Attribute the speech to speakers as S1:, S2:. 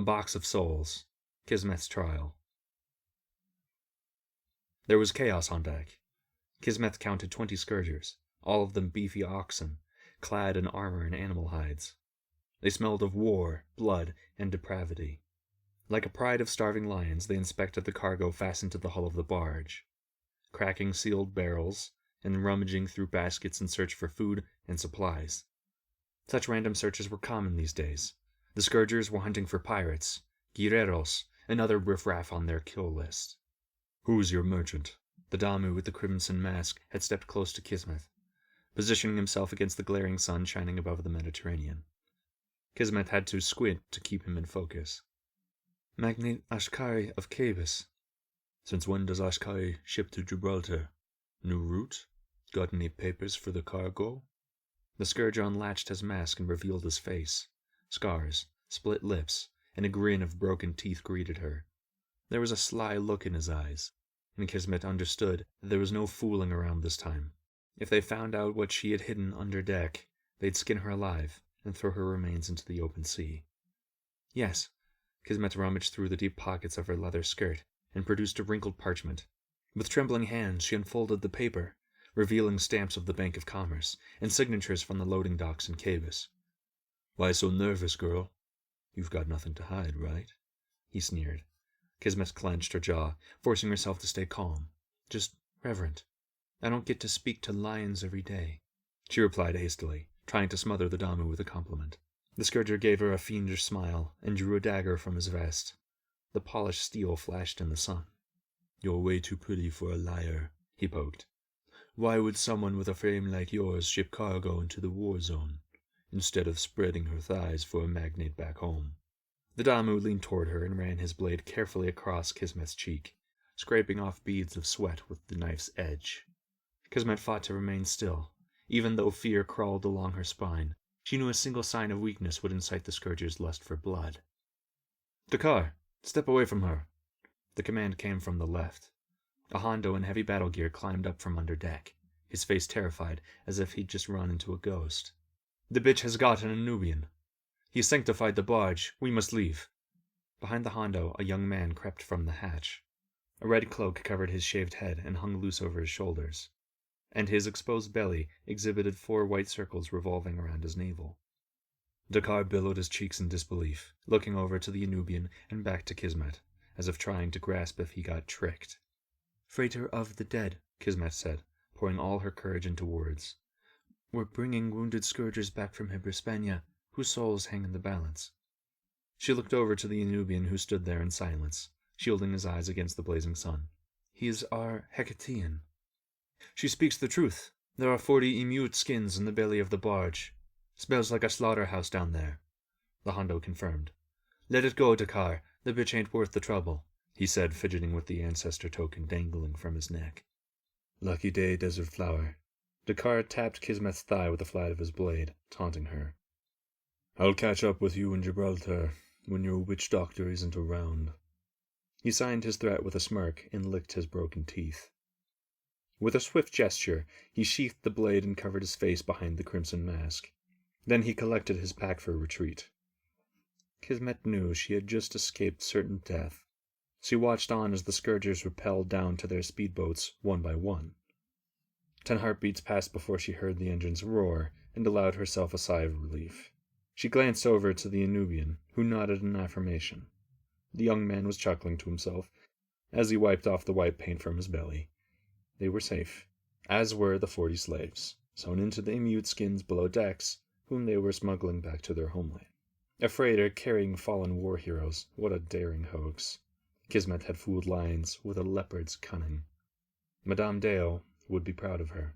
S1: A box of souls. Kizmeth's trial. There was chaos on deck. Kizmeth counted 20 scourgers, all of them beefy oxen, clad in armor and animal hides. They smelled of war, blood, and depravity. Like a pride of starving lions, they inspected the cargo fastened to the hull of the barge, cracking sealed barrels and rummaging through baskets in search for food and supplies. Such random searches were common these days. The scourgers were hunting for pirates, guerreros, and other riffraff on their kill list. "Who's your merchant?" The Damu with the crimson mask had stepped close to Kizmeth, positioning himself against the glaring sun shining above the Mediterranean. Kizmeth had to squint to keep him in focus. "Magnate Ashkari of Cabus." "Since when does Ashkari ship to Gibraltar? New route? Got any papers for the cargo?" The scourger unlatched his mask and revealed his face. Scars, split lips, and a grin of broken teeth greeted her. There was a sly look in his eyes, and Kizmeth understood that there was no fooling around this time. If they found out what she had hidden under deck, they'd skin her alive and throw her remains into the open sea. "Yes." Kizmeth rummaged through the deep pockets of her leather skirt and produced a wrinkled parchment. With trembling hands, she unfolded the paper, revealing stamps of the Bank of Commerce and signatures from the loading docks in Cabus. "Why so nervous, girl? You've got nothing to hide, right?" he sneered. Kizmeth clenched her jaw, forcing herself to stay calm. "Just reverent. I don't get to speak to lions every day," she replied hastily, trying to smother the Damu with a compliment. The scourger gave her a fiendish smile and drew a dagger from his vest. The polished steel flashed in the sun. "You're way too pretty for a liar," he poked. "Why would someone with a frame like yours ship cargo into the war zone, instead of spreading her thighs for a magnate back home?" The Damu leaned toward her and ran his blade carefully across Kizmeth's cheek, scraping off beads of sweat with the knife's edge. Kizmeth fought to remain still, even though fear crawled along her spine. She knew a single sign of weakness would incite the scourger's lust for blood. "Dakar, step away from her!" The command came from the left. A Hondo in heavy battle gear climbed up from under deck, his face terrified, as if he'd just run into a ghost. "The bitch has got an Nubian. He sanctified the barge. We must leave." Behind the Hondo, a young man crept from the hatch. A red cloak covered his shaved head and hung loose over his shoulders, and his exposed belly exhibited 4 white circles revolving around his navel. Dakar billowed his cheeks in disbelief, looking over to the Nubian and back to Kizmeth, as if trying to grasp if he got tricked. "Freighter of the dead," Kizmeth said, pouring all her courage into words. "We're bringing wounded scourgers back from Hispania, whose souls hang in the balance." She looked over to the Nubian who stood there in silence, shielding his eyes against the blazing sun. "He is our Hecatean." "She speaks the truth. There are 40 emute skins in the belly of the barge. Smells like a slaughterhouse down there," the Hondo confirmed. "Let it go, Dakar. The bitch ain't worth the trouble," he said, fidgeting with the ancestor token dangling from his neck. "Lucky day, desert flower." Dakar tapped Kizmeth's thigh with the flat of his blade, taunting her. "I'll catch up with you in Gibraltar when your witch doctor isn't around." He signed his threat with a smirk and licked his broken teeth. With a swift gesture, he sheathed the blade and covered his face behind the crimson mask. Then he collected his pack for retreat. Kizmeth knew she had just escaped certain death. She watched on as the scourgers rappelled down to their speedboats one by one. 10 heartbeats passed before she heard the engines roar and allowed herself a sigh of relief. She glanced over to the Nubian, who nodded in affirmation. The young man was chuckling to himself as he wiped off the white paint from his belly. They were safe, as were the 40 slaves, sewn into the emute skins below decks, whom they were smuggling back to their homeland. A freighter carrying fallen war heroes, what a daring hoax. Kizmeth had fooled lions with a leopard's cunning. Madame Deo would be proud of her.